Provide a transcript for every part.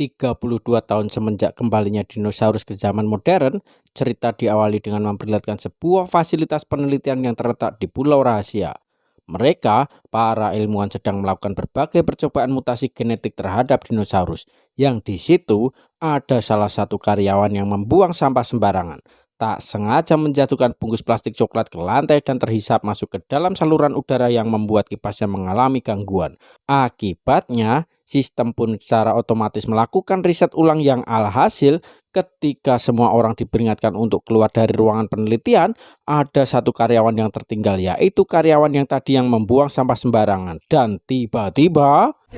32 tahun semenjak kembalinya dinosaurus ke zaman modern, cerita diawali dengan memperlihatkan sebuah fasilitas penelitian yang terletak di Pulau Rahasia. Mereka, para ilmuwan sedang melakukan berbagai percobaan mutasi genetik terhadap dinosaurus, yang di situ ada salah satu karyawan yang membuang sampah sembarangan. Tak sengaja menjatuhkan bungkus plastik coklat ke lantai dan terhisap masuk ke dalam saluran udara yang membuat kipasnya mengalami gangguan. Akibatnya, sistem pun secara otomatis melakukan riset ulang yang alhasil ketika semua orang diperingatkan untuk keluar dari ruangan penelitian, ada satu karyawan yang tertinggal, yaitu karyawan yang tadi yang membuang sampah sembarangan. Dan tiba-tiba 3,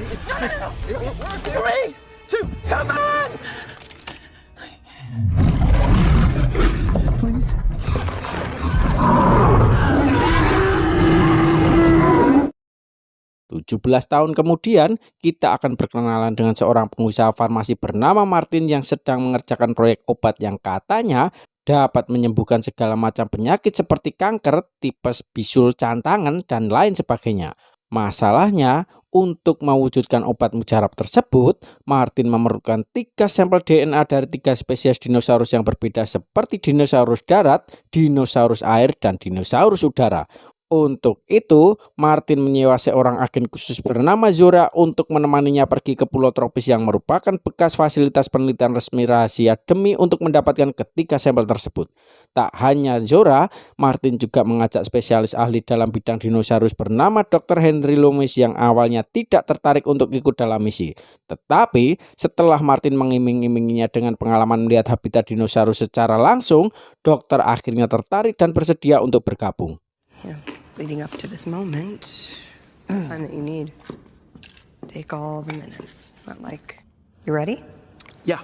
2, come on! Please. 17 tahun kemudian, kita akan berkenalan dengan seorang pengusaha farmasi bernama Martin yang sedang mengerjakan proyek obat yang katanya dapat menyembuhkan segala macam penyakit seperti kanker, tipes, bisul, cantangan, dan lain sebagainya. Masalahnya, untuk mewujudkan obat mujarab tersebut, Martin memerlukan 3 sampel DNA dari 3 spesies dinosaurus yang berbeda seperti dinosaurus darat, dinosaurus air, dan dinosaurus udara. Untuk itu, Martin menyewa seorang agen khusus bernama Zora untuk menemaninya pergi ke pulau tropis yang merupakan bekas fasilitas penelitian resmi rahasia demi untuk mendapatkan ketiga sampel tersebut. Tak hanya Zora, Martin juga mengajak spesialis ahli dalam bidang dinosaurus bernama Dr. Henry Loomis yang awalnya tidak tertarik untuk ikut dalam misi. Tetapi setelah Martin mengiming-iminginya dengan pengalaman melihat habitat dinosaurus secara langsung, dokter akhirnya tertarik dan bersedia untuk bergabung. Yeah, leading up to this moment, time that you need. Take all the minutes. Not like, you ready? Yeah.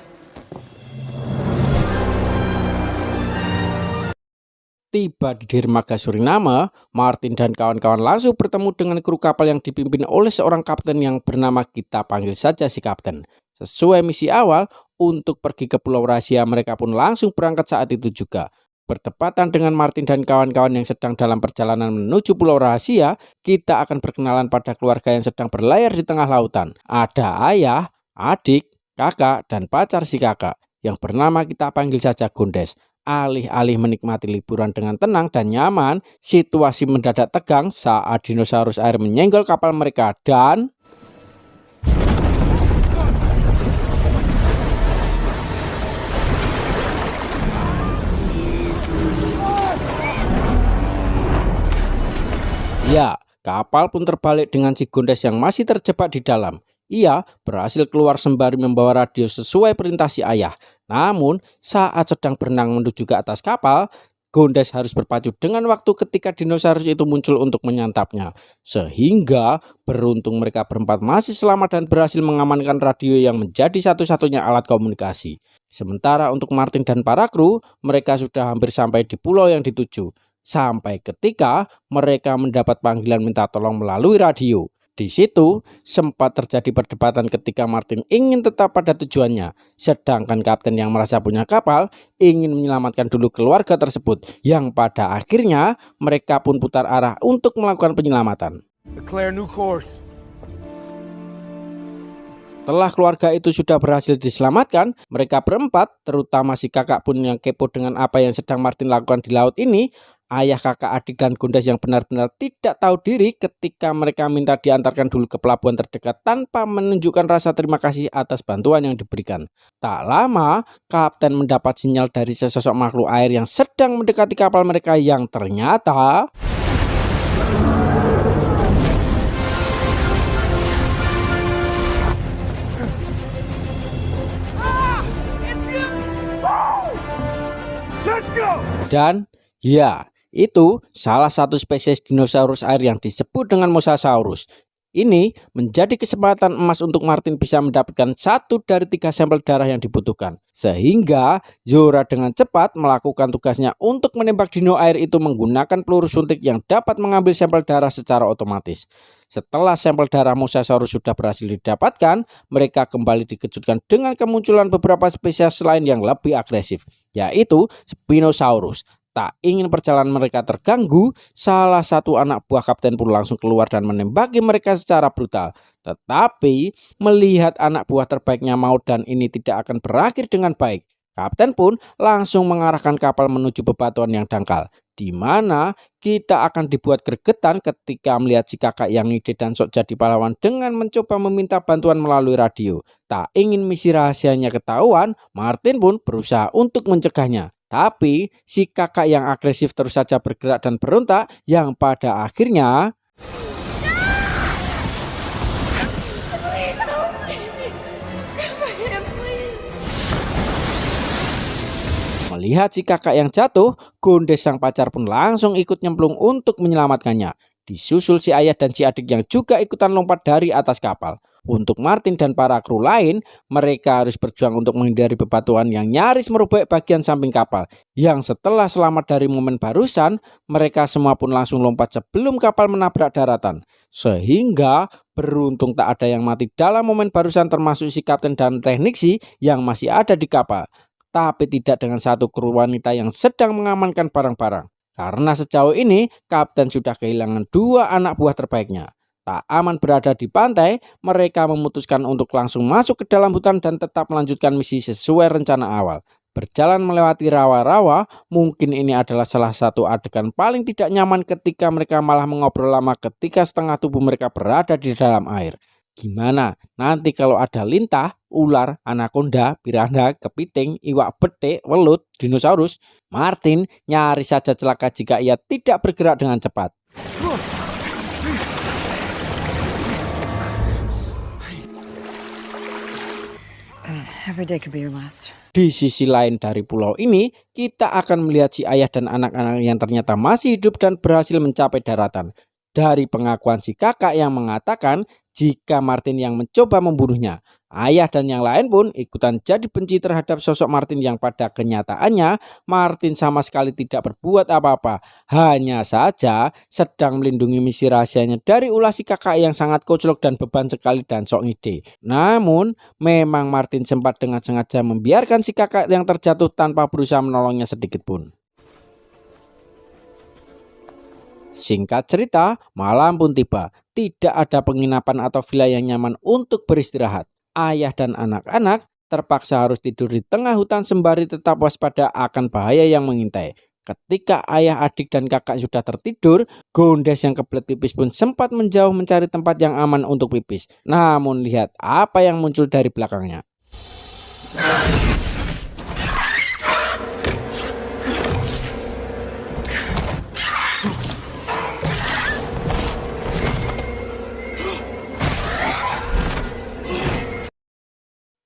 Tiba di dermaga Suriname, Martin dan kawan-kawan langsung bertemu dengan kru kapal yang dipimpin oleh seorang kapten yang bernama, kita panggil saja si kapten. Sesuai misi awal, untuk pergi ke Pulau Rahasia, mereka pun langsung berangkat saat itu juga. Bertepatan dengan Martin dan kawan-kawan yang sedang dalam perjalanan menuju Pulau Rahasia, kita akan berkenalan pada keluarga yang sedang berlayar di tengah lautan. Ada ayah, adik, kakak, dan pacar si kakak, yang bernama kita panggil saja Gondes. Alih-alih menikmati liburan dengan tenang dan nyaman, situasi mendadak tegang saat dinosaurus air menyenggol kapal mereka dan ya, kapal pun terbalik dengan si Gondes yang masih terjebak di dalam. Ia berhasil keluar sembari membawa radio sesuai perintah si ayah. Namun, saat sedang berenang menuju ke atas kapal, Gondes harus berpacu dengan waktu ketika dinosaurus itu muncul untuk menyantapnya. Sehingga beruntung mereka berempat masih selamat dan berhasil mengamankan radio yang menjadi satu-satunya alat komunikasi. Sementara untuk Martin dan para kru, mereka sudah hampir sampai di pulau yang dituju. Sampai ketika mereka mendapat panggilan minta tolong melalui radio. Di situ sempat terjadi perdebatan ketika Martin ingin tetap pada tujuannya, sedangkan kapten yang merasa punya kapal ingin menyelamatkan dulu keluarga tersebut, yang pada akhirnya mereka pun putar arah untuk melakukan penyelamatan. Declare new course. Setelah keluarga itu sudah berhasil diselamatkan, mereka berempat, terutama si kakak pun yang kepo dengan apa yang sedang Martin lakukan di laut ini. Ayah, kakak, adik, dan Gondes yang benar-benar tidak tahu diri ketika mereka minta diantarkan dulu ke pelabuhan terdekat tanpa menunjukkan rasa terima kasih atas bantuan yang diberikan. Tak lama, kapten mendapat sinyal dari sesosok makhluk air yang sedang mendekati kapal mereka yang ternyata dan ya, itu salah satu spesies dinosaurus air yang disebut dengan Mosasaurus. Ini menjadi kesempatan emas untuk Martin bisa mendapatkan 1 dari 3 sampel darah yang dibutuhkan. Sehingga Zora dengan cepat melakukan tugasnya untuk menembak dino air itu menggunakan peluru suntik yang dapat mengambil sampel darah secara otomatis. Setelah sampel darah Mosasaurus sudah berhasil didapatkan, mereka kembali dikejutkan dengan kemunculan beberapa spesies lain yang lebih agresif, yaitu Spinosaurus. Tak ingin perjalanan mereka terganggu, salah satu anak buah kapten pun langsung keluar dan menembaki mereka secara brutal. Tetapi melihat anak buah terbaiknya maut dan ini tidak akan berakhir dengan baik, kapten pun langsung mengarahkan kapal menuju bebatuan yang dangkal, di mana kita akan dibuat gregetan ketika melihat si kakak yang ide dan sok jadi pahlawan dengan mencoba meminta bantuan melalui radio. Tak ingin misi rahasianya ketahuan, Martin pun berusaha untuk mencegahnya. Tapi si kakak yang agresif terus saja bergerak dan berontak yang pada akhirnya melihat si kakak yang jatuh, Gondes sang pacar pun langsung ikut nyemplung untuk menyelamatkannya. Disusul si ayah dan si adik yang juga ikutan lompat dari atas kapal. Untuk Martin dan para kru lain, mereka harus berjuang untuk menghindari bebatuan yang nyaris merubah bagian samping kapal. Yang setelah selamat dari momen barusan, mereka semua pun langsung lompat sebelum kapal menabrak daratan. Sehingga beruntung tak ada yang mati dalam momen barusan, termasuk si kapten dan teknisi yang masih ada di kapal. Tapi tidak dengan satu kru wanita yang sedang mengamankan barang-barang. Karena sejauh ini, kapten sudah kehilangan 2 anak buah terbaiknya. Tak aman berada di pantai, mereka memutuskan untuk langsung masuk ke dalam hutan dan tetap melanjutkan misi sesuai rencana awal. Berjalan melewati rawa-rawa, mungkin ini adalah salah satu adegan paling tidak nyaman ketika mereka malah mengobrol lama ketika setengah tubuh mereka berada di dalam air. Gimana nanti kalau ada lintah, ular, anaconda, piranha, kepiting, iwak betik, welut, dinosaurus? Martin nyaris saja celaka jika ia tidak bergerak dengan cepat. Every day could be your last. Di sisi lain dari pulau ini, kita akan melihat si ayah dan anak-anak yang ternyata masih hidup dan berhasil mencapai daratan. Dari pengakuan si kakak yang mengatakan jika Martin yang mencoba membunuhnya, ayah dan yang lain pun ikutan jadi benci terhadap sosok Martin yang pada kenyataannya Martin sama sekali tidak berbuat apa-apa. Hanya saja sedang melindungi misi rahasianya dari ulah si kakak yang sangat koclok dan beban sekali dan sok ide. Namun memang Martin sempat dengan sengaja membiarkan si kakak yang terjatuh tanpa berusaha menolongnya sedikit pun. Singkat cerita, malam pun tiba. Tidak ada penginapan atau villa yang nyaman untuk beristirahat. Ayah dan anak-anak terpaksa harus tidur di tengah hutan sembari tetap waspada akan bahaya yang mengintai. Ketika ayah, adik, dan kakak sudah tertidur, Gondes yang kebelet pipis pun sempat menjauh mencari tempat yang aman untuk pipis. Namun lihat apa yang muncul dari belakangnya.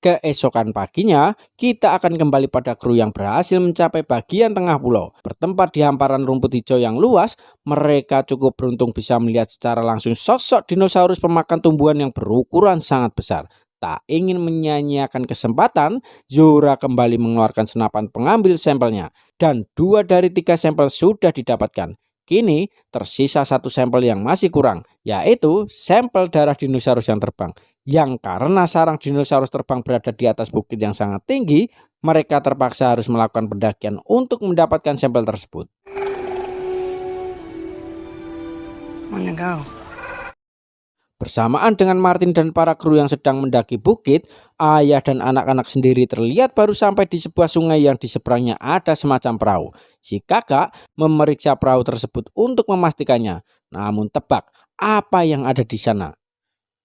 Keesokan paginya, kita akan kembali pada kru yang berhasil mencapai bagian tengah pulau. Bertempat di hamparan rumput hijau yang luas, mereka cukup beruntung bisa melihat secara langsung sosok dinosaurus pemakan tumbuhan yang berukuran sangat besar. Tak ingin menyia-nyiakan kesempatan, Zora kembali mengeluarkan senapan pengambil sampelnya. Dan 2 dari 3 sampel sudah didapatkan. Kini tersisa 1 sampel yang masih kurang, yaitu sampel darah dinosaurus yang terbang. Yang karena sarang dinosaurus terbang berada di atas bukit yang sangat tinggi, mereka terpaksa harus melakukan pendakian untuk mendapatkan sampel tersebut. Wanna go? Bersamaan dengan Martin dan para kru yang sedang mendaki bukit, ayah dan anak-anak sendiri terlihat baru sampai di sebuah sungai yang di seberangnya ada semacam perahu. Si kakak memeriksa perahu tersebut untuk memastikannya. Namun tebak, apa yang ada di sana?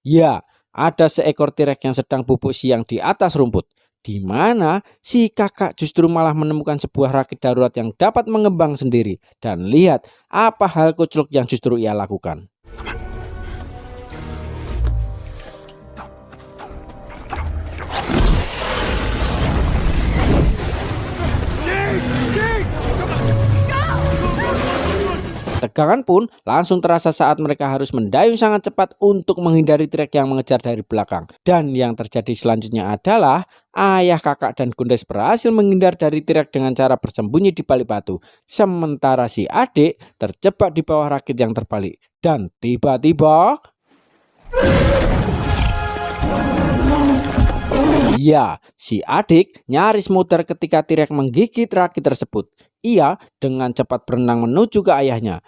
Ya, ada seekor T-Rex yang sedang bubuk siang di atas rumput, di mana si kakak justru malah menemukan sebuah rakit darurat yang dapat mengembang sendiri. Dan lihat apa hal koclok yang justru ia lakukan. Tegangan pun langsung terasa saat mereka harus mendayung sangat cepat untuk menghindari T-Rex yang mengejar dari belakang. Dan yang terjadi selanjutnya adalah ayah, kakak, dan Gondes berhasil menghindar dari T-Rex dengan cara bersembunyi di balik batu. Sementara si adik terjebak di bawah rakit yang terbalik. Dan tiba-tiba Ya, si adik nyaris muter ketika T-Rex menggigit raki tersebut. Ia dengan cepat berenang menuju ke ayahnya.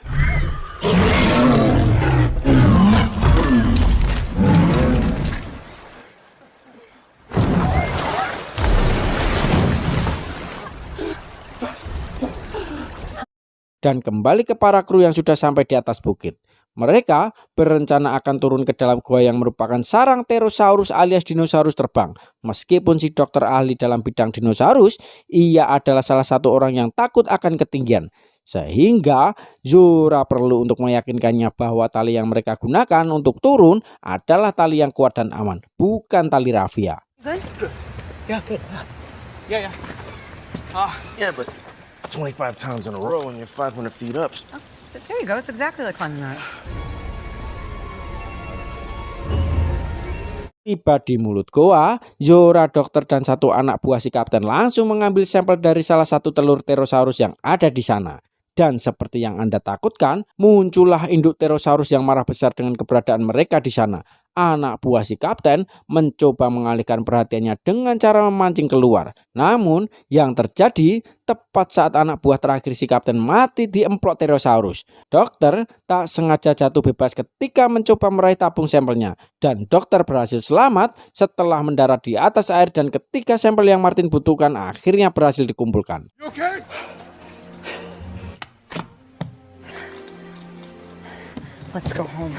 Dan kembali ke para kru yang sudah sampai di atas bukit. Mereka berencana akan turun ke dalam gua yang merupakan sarang Pterosaurus alias dinosaurus terbang. Meskipun si dokter ahli dalam bidang dinosaurus, ia adalah salah satu orang yang takut akan ketinggian. Sehingga Zora perlu untuk meyakinkannya bahwa tali yang mereka gunakan untuk turun adalah tali yang kuat dan aman, bukan tali rafia. Yeah, yeah. Yeah, but 25 times in a row and you're 500 feet up. There you go. It's exactly like climbing that. Tiba di mulut goa, Zora, dokter, dan satu anak buah si kapten langsung mengambil sampel dari salah satu telur Pterosaurus yang ada di sana. Dan seperti yang Anda takutkan, muncullah induk Pterosaurus yang marah besar dengan keberadaan mereka di sana. Anak buah si kapten mencoba mengalihkan perhatiannya dengan cara memancing keluar. Namun, yang terjadi tepat saat anak buah terakhir si kapten mati diemplok Pterosaurus. Dokter tak sengaja jatuh bebas ketika mencoba meraih tabung sampelnya. Dan dokter berhasil selamat setelah mendarat di atas air dan ketika sampel yang Martin butuhkan akhirnya berhasil dikumpulkan. You okay? Let's go home.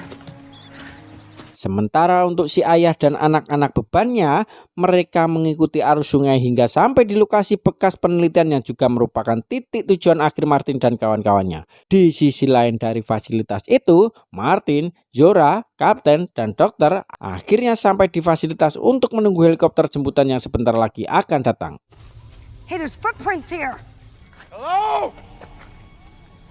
Sementara untuk si ayah dan anak-anak bebannya, mereka mengikuti arus sungai hingga sampai di lokasi bekas penelitian yang juga merupakan titik tujuan akhir Martin dan kawan-kawannya. Di sisi lain dari fasilitas itu, Martin, Zora, kapten, dan dokter akhirnya sampai di fasilitas untuk menunggu helikopter jemputan yang sebentar lagi akan datang. Hey, there's footprints here. Hello?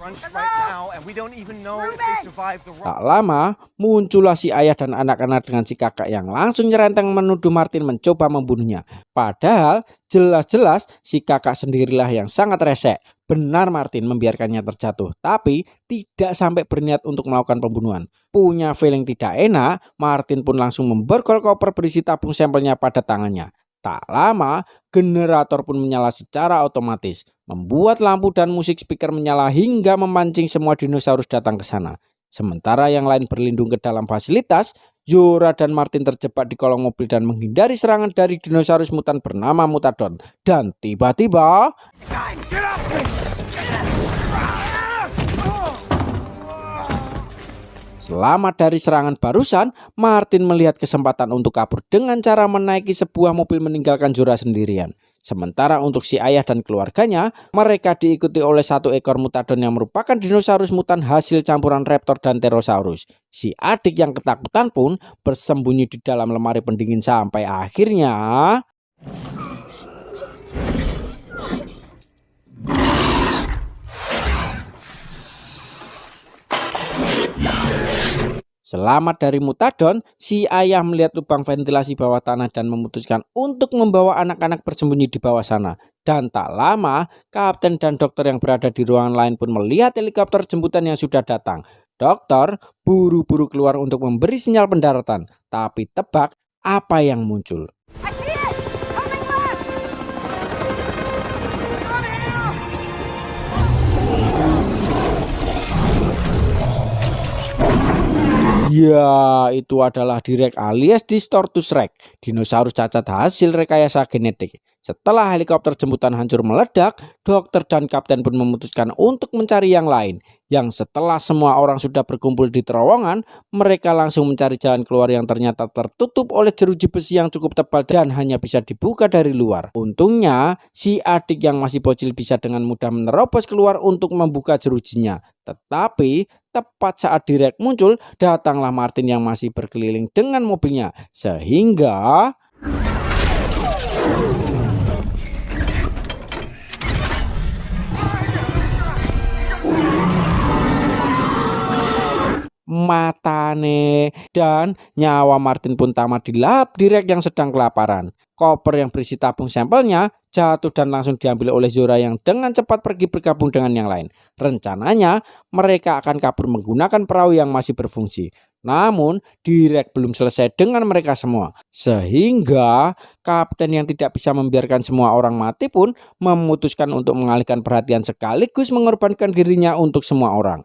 Crunch right now, and we don't even know if they survived the run. Tak lama, muncullah si ayah dan anak-anak dengan si kakak yang langsung nyerenteng menuduh Martin mencoba membunuhnya. Padahal jelas-jelas si kakak sendirilah yang sangat resek. Benar Martin membiarkannya terjatuh, tapi tidak sampai berniat untuk melakukan pembunuhan. Punya feeling tidak enak, Martin pun langsung memborgol koper berisi tabung sampelnya pada tangannya. Tak lama, generator pun menyala secara otomatis, membuat lampu dan musik speaker menyala hingga memancing semua dinosaurus datang ke sana. Sementara yang lain berlindung ke dalam fasilitas, Zora dan Martin terjebak di kolong mobil dan menghindari serangan dari dinosaurus mutan bernama Mutadon. Dan tiba-tiba, selamat dari serangan barusan, Martin melihat kesempatan untuk kabur dengan cara menaiki sebuah mobil meninggalkan Zora sendirian. Sementara untuk si ayah dan keluarganya, mereka diikuti oleh satu ekor Mutadon yang merupakan dinosaurus mutan hasil campuran raptor dan Pterosaurus. Si adik yang ketakutan pun bersembunyi di dalam lemari pendingin sampai akhirnya selamat dari Mutadon, si ayah melihat lubang ventilasi bawah tanah dan memutuskan untuk membawa anak-anak bersembunyi di bawah sana. Dan tak lama, kapten dan dokter yang berada di ruangan lain pun melihat helikopter jemputan yang sudah datang. Dokter buru-buru keluar untuk memberi sinyal pendaratan. Tapi tebak apa yang muncul? Ya, itu adalah T-Rex alias Distortus Rex, dinosaurus cacat hasil rekayasa genetik. Setelah helikopter jemputan hancur meledak, dokter dan kapten pun memutuskan untuk mencari yang lain. Yang setelah semua orang sudah berkumpul di terowongan, mereka langsung mencari jalan keluar yang ternyata tertutup oleh jeruji besi yang cukup tebal dan hanya bisa dibuka dari luar. Untungnya, si adik yang masih bocil bisa dengan mudah menerobos keluar untuk membuka jerujinya. Tetapi tepat saat T-Rex muncul, datanglah Martin yang masih berkeliling dengan mobilnya. Sehingga matane dan nyawa Martin pun tamat dilahap T-Rex yang sedang kelaparan. Koper yang berisi tabung sampelnya jatuh dan langsung diambil oleh Zora yang dengan cepat pergi bergabung dengan yang lain. Rencananya mereka akan kabur menggunakan perahu yang masih berfungsi. Namun, Direk belum selesai dengan mereka semua. Sehingga kapten yang tidak bisa membiarkan semua orang mati pun memutuskan untuk mengalihkan perhatian sekaligus mengorbankan dirinya untuk semua orang.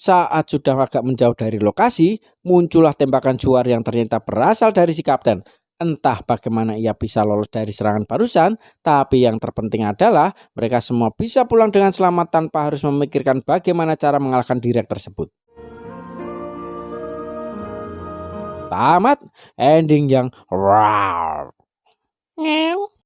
Saat sudah agak menjauh dari lokasi, muncullah tembakan suar yang ternyata berasal dari si kapten. Entah bagaimana ia bisa lolos dari serangan barusan, tapi yang terpenting adalah mereka semua bisa pulang dengan selamat tanpa harus memikirkan bagaimana cara mengalahkan Direk tersebut. Tamat ending yang wow.